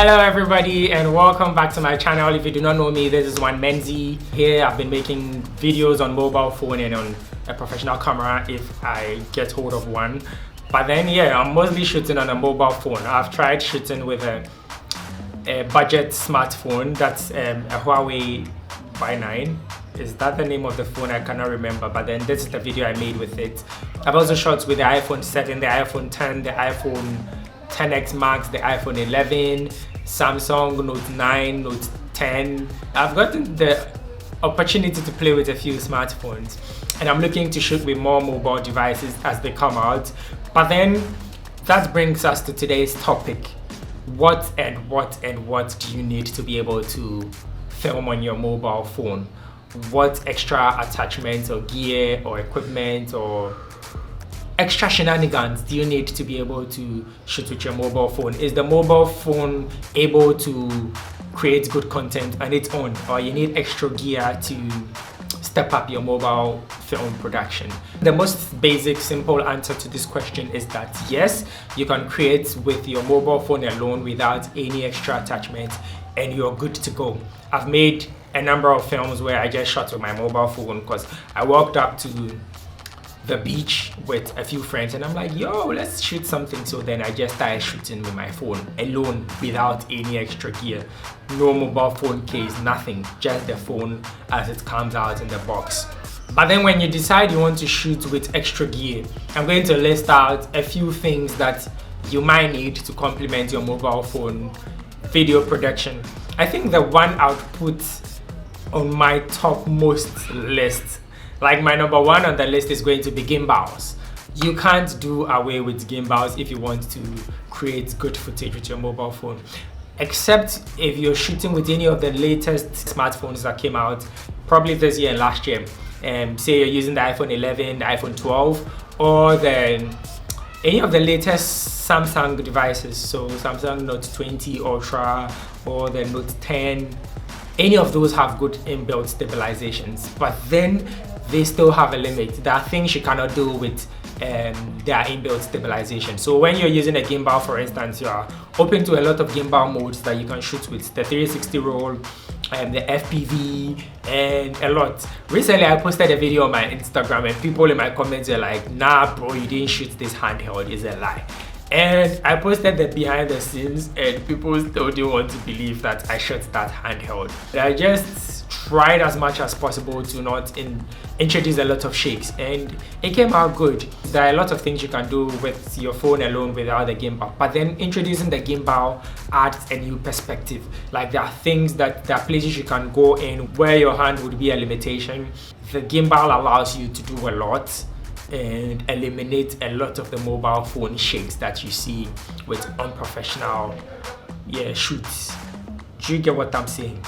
Hello everybody and welcome back to my channel. If you do not know me, this is One Menzi. Here I've been making videos on mobile phone and on a professional camera if I get hold of one. But then yeah, I'm mostly shooting on a mobile phone. I've tried shooting with a budget smartphone. That's a Huawei Y9. Is that the name of the phone? I cannot remember, but then this is the video I made with it. I've also shot with the iPhone 7, the iPhone 10, the iPhone 10X Max, the iPhone 11, Samsung Note 9, Note 10. I've gotten the opportunity to play with a few smartphones, and I'm looking to shoot with more mobile devices as they come out. But then that brings us to today's topic. What do you need to be able to film on your mobile phone? What extra attachments or gear or equipment or extra shenanigans do you need to be able to shoot with your mobile phone? Is the mobile phone able to create good content on its own, or you need extra gear to step up your mobile film production? The most basic, simple answer to this question is that yes, you can create with your mobile phone alone without any extra attachments, and you're good to go. I've made a number of films where I just shot with my mobile phone because I walked up to the beach with a few friends and I'm like, yo, let's shoot something. So then I just started shooting with my phone alone without any extra gear. No mobile phone case, nothing, just the phone as it comes out in the box. But then when you decide you want to shoot with extra gear, I'm going to list out a few things that you might need to complement your mobile phone video production. I think the one I would put on my topmost list, like my number one on the list, is going to be gimbals. You can't do away with gimbals if you want to create good footage with your mobile phone, except if you're shooting with any of the latest smartphones that came out probably this year and last year. Say you're using the iPhone 11, the iPhone 12, or any of the latest Samsung devices, so Samsung Note 20 Ultra or the Note 10. Any of those have good inbuilt stabilizations, but then they still have a limit. There are things you cannot do with their inbuilt stabilization. So when you're using a gimbal, for instance, you are open to a lot of gimbal modes that you can shoot with: the 360 roll, the FPV, and a lot. Recently I posted a video on my Instagram and people in my comments are like, nah bro, you didn't shoot this handheld, it's a lie. And I posted the behind the scenes and people still didn't want to believe that I shot that handheld. I just tried as much as possible to not introduce a lot of shakes, and it came out good. There are a lot of things you can do with your phone alone without the gimbal, but then introducing the gimbal adds a new perspective. Like there are places you can go in where your hand would be a limitation. The gimbal allows you to do a lot and eliminate a lot of the mobile phone shakes that you see with unprofessional shoots. Do you get what I'm saying?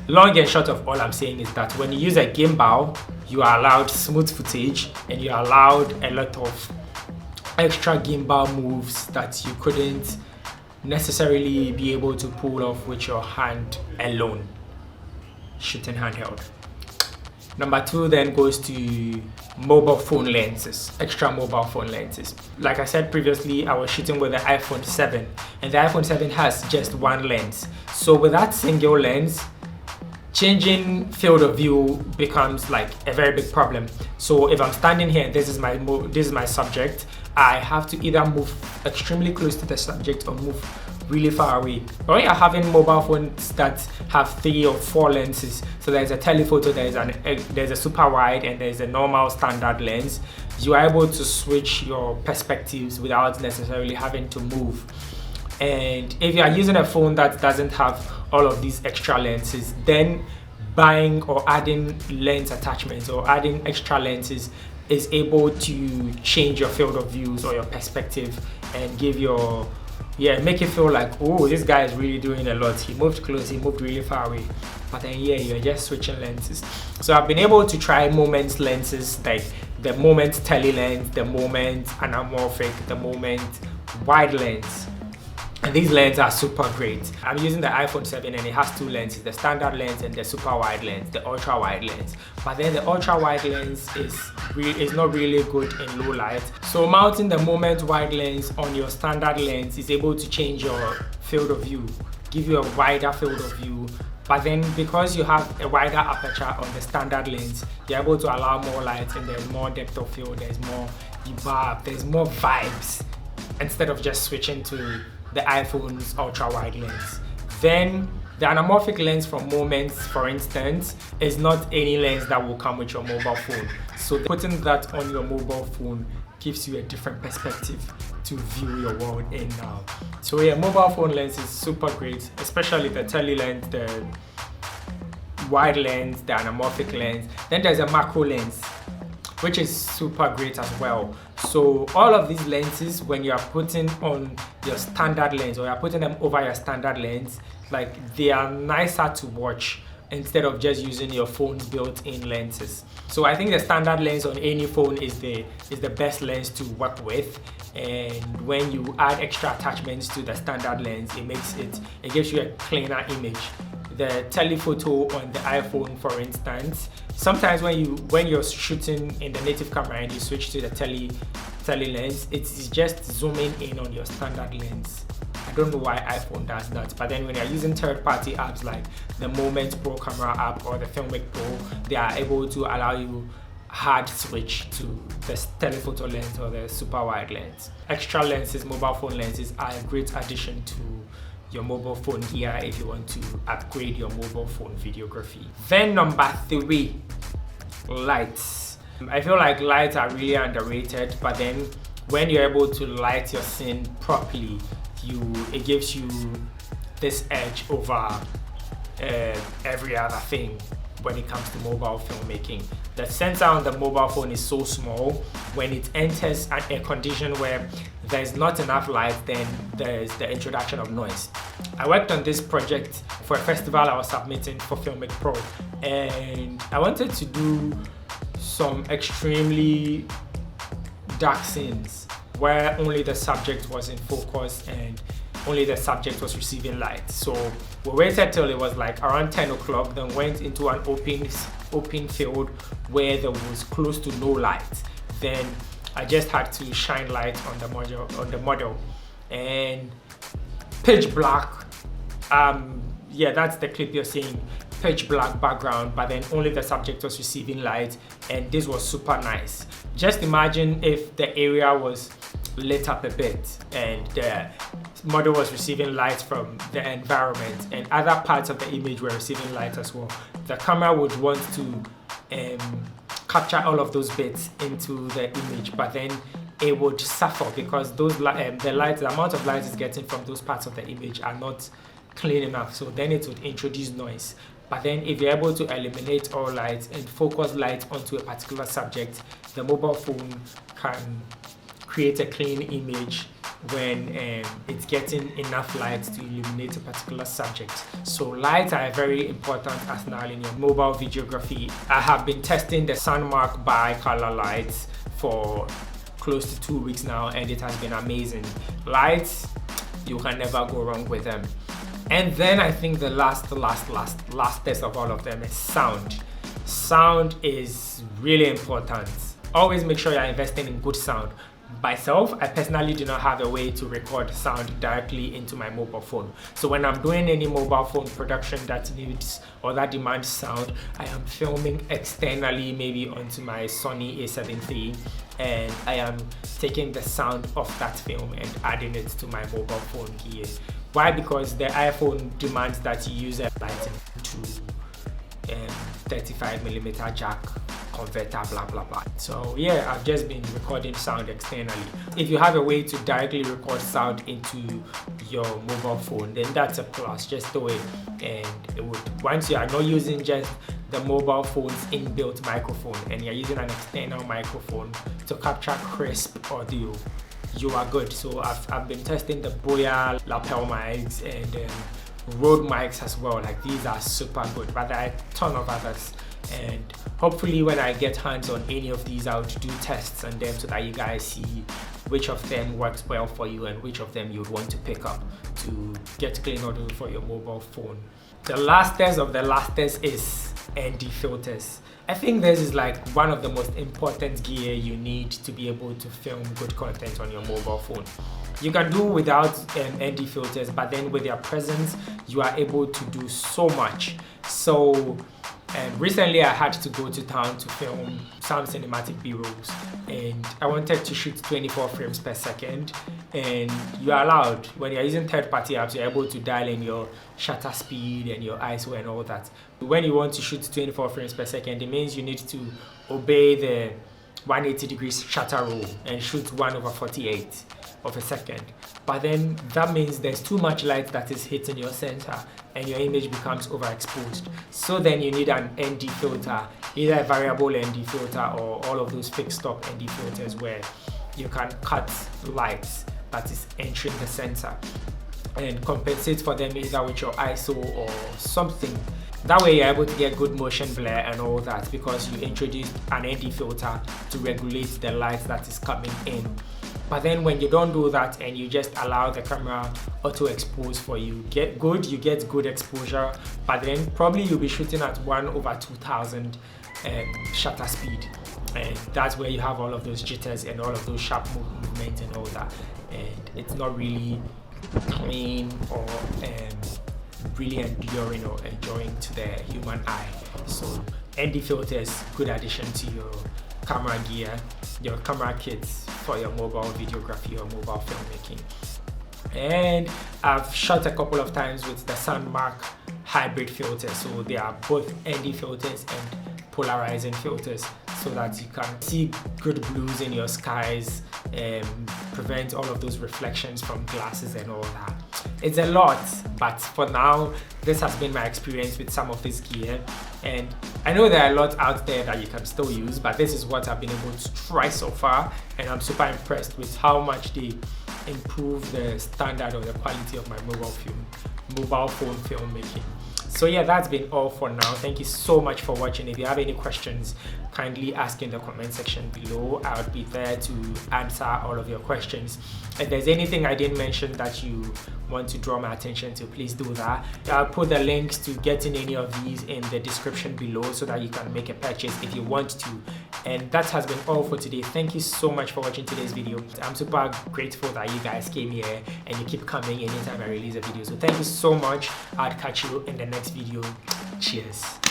Long and short of all I'm saying is that when you use a gimbal, you are allowed smooth footage and you are allowed a lot of extra gimbal moves that you couldn't necessarily be able to pull off with your hand alone, shooting handheld. Number two then goes to mobile phone lenses, extra mobile phone lenses. Like I said previously, I was shooting with the iPhone 7 and the iPhone 7 has just one lens. So with that single lens, changing field of view becomes like a very big problem. So if I'm standing here and this is my subject, I have to either move extremely close to the subject or move really far away. When you're having mobile phones that have 3 or 4 lenses, so there's a telephoto, there's a super wide, and there's a normal standard lens, you are able to switch your perspectives without necessarily having to move. And if you are using a phone that doesn't have all of these extra lenses, then buying or adding lens attachments or adding extra lenses is able to change your field of views or your perspective and give make you feel like, oh, this guy is really doing a lot. He moved close, he moved really far away. But then you're just switching lenses. So I've been able to try moment lenses, like the moment tele lens, the moment anamorphic, the moment wide lens. And these lenses are super great. I'm using the iPhone 7 and it has 2 lenses, the standard lens and the super wide lens, the ultra wide lens. But then the ultra wide lens is not really good in low light. So mounting the moment wide lens on your standard lens is able to change your field of view, give you a wider field of view. But then because you have a wider aperture on the standard lens, you're able to allow more light and there's more depth of field, there's more reverb, there's more vibes, instead of just switching to the iPhone's ultra wide lens. Then the anamorphic lens from Moments, for instance, is not any lens that will come with your mobile phone. So putting that on your mobile phone gives you a different perspective to view your world in now. So yeah, mobile phone lens is super great, especially the tele lens, the wide lens, the anamorphic lens. Then there's a macro lens, which is super great as well. So all of these lenses, when you are putting on your standard lens or you're putting them over your standard lens, like they are nicer to watch instead of just using your phone's built-in lenses. So I think the standard lens on any phone is the best lens to work with. And when you add extra attachments to the standard lens, it gives you a cleaner image. The telephoto on the iPhone, for instance, sometimes when you're shooting in the native camera and you switch to the tele lens, it's just zooming in on your standard lens. I don't know why iPhone does that, but then when you're using third-party apps like the Moment Pro camera app or the Filmic Pro, they are able to allow you hard switch to the telephoto lens or the super wide lens. Extra lenses, mobile phone lenses, are a great addition to your mobile phone gear if you want to upgrade your mobile phone videography. Then number 3, lights. I feel like lights are really underrated, but then when you're able to light your scene properly, it gives you this edge over every other thing when it comes to mobile filmmaking. The sensor on the mobile phone is so small, when it enters a condition where there's not enough light, then there's the introduction of noise. I worked on this project for a festival I was submitting for Filmic Pro, and I wanted to do some extremely dark scenes where only the subject was in focus and only the subject was receiving light. So we waited till it was like around 10 o'clock, then went into an open field where there was close to no light. Then I just had to shine light on the model, and pitch black. Yeah, that's the clip you're seeing. Pitch black background, but then only the subject was receiving light, and this was super nice. Just imagine if the area was lit up a bit and the model was receiving light from the environment and other parts of the image were receiving light as well. The camera would want to capture all of those bits into the image, but then it would suffer because the amount of light it's getting from those parts of the image are not clean enough, so then it would introduce noise. But then if you're able to eliminate all light and focus light onto a particular subject, the mobile phone can create a clean image when it's getting enough light to illuminate a particular subject. So lights are very important arsenal in your mobile videography. I have been testing the Sunmark bi-color lights for close to 2 weeks now, and it has been amazing. Lights, you can never go wrong with them. And then I think the last test of all of them is sound. Sound is really important. Always make sure you're investing in good sound. Myself, I personally do not have a way to record sound directly into my mobile phone. So when I'm doing any mobile phone production that needs or that demands sound, I am filming externally, maybe onto my Sony A7 III, and I am taking the sound of that film and adding it to my mobile phone gear. Why? Because the iPhone demands that you use a lighting to 35mm jack converter, blah blah blah. So yeah, I've just been recording sound externally. If you have a way to directly record sound into your mobile phone, then that's a plus. Just do it, and it would, once you are not using just the mobile phone's inbuilt microphone and you're using an external microphone to capture crisp audio, you are good. So I've been testing the Boya lapel mics and Rode mics as well. Like, these are super good, but there are a ton of others, and hopefully when I get hands on any of these, I would do tests on them so that you guys see which of them works well for you and which of them you'd want to pick up to get clean audio for your mobile phone. The last test of the last test is ND filters. I think this is like one of the most important gear you need to be able to film good content on your mobile phone. You can do without ND filters, but then with their presence, you are able to do so much. So recently I had to go to town to film some cinematic B-rolls, and I wanted to shoot 24 frames per second, and you are allowed, when you're using third-party apps, you're able to dial in your shutter speed and your ISO and all that. When you want to shoot 24 frames per second, it means you need to obey the 180 degrees shutter rule and shoot 1/48 of a second. But then that means there's too much light that is hitting your center and your image becomes overexposed. So then you need an ND filter, either a variable ND filter or all of those fixed stop ND filters where you can cut light that is entering the center and compensate for them either with your ISO or something. That way you're able to get good motion blur and all that, because you introduced an ND filter to regulate the light that is coming in. But then when you don't do that and you just allow the camera auto expose for you, you get good exposure, but then probably you'll be shooting at 1/2000 shutter speed, and that's where you have all of those jitters and all of those sharp movements and all that, and it's not really clean or really enduring or enjoying to the human eye. So ND filters, good addition to your camera gear, your camera kits for your mobile videography or mobile filmmaking. And I've shot a couple of times with the Sandmark hybrid filter, so they are both ND filters and polarizing filters, so that you can see good blues in your skies and prevent all of those reflections from glasses and all that. It's a lot, but for now this has been my experience with some of this gear, and I know there are a lot out there that you can still use, but this is what I've been able to try so far, and I'm super impressed with how much they improve the standard or the quality of my mobile phone filmmaking. So yeah, that's been all for now. Thank you so much for watching. If you have any questions, kindly ask in the comment section below. I would be there to answer all of your questions. If there's anything I didn't mention that you want to draw my attention to, please do that. I'll put the links to getting any of these in the description below so that you can make a purchase if you want to. And that has been all for today. Thank you so much for watching today's video. I'm super grateful that you guys came here and you keep coming anytime I release a video. So thank you so much. I'll catch you in the next video. Cheers.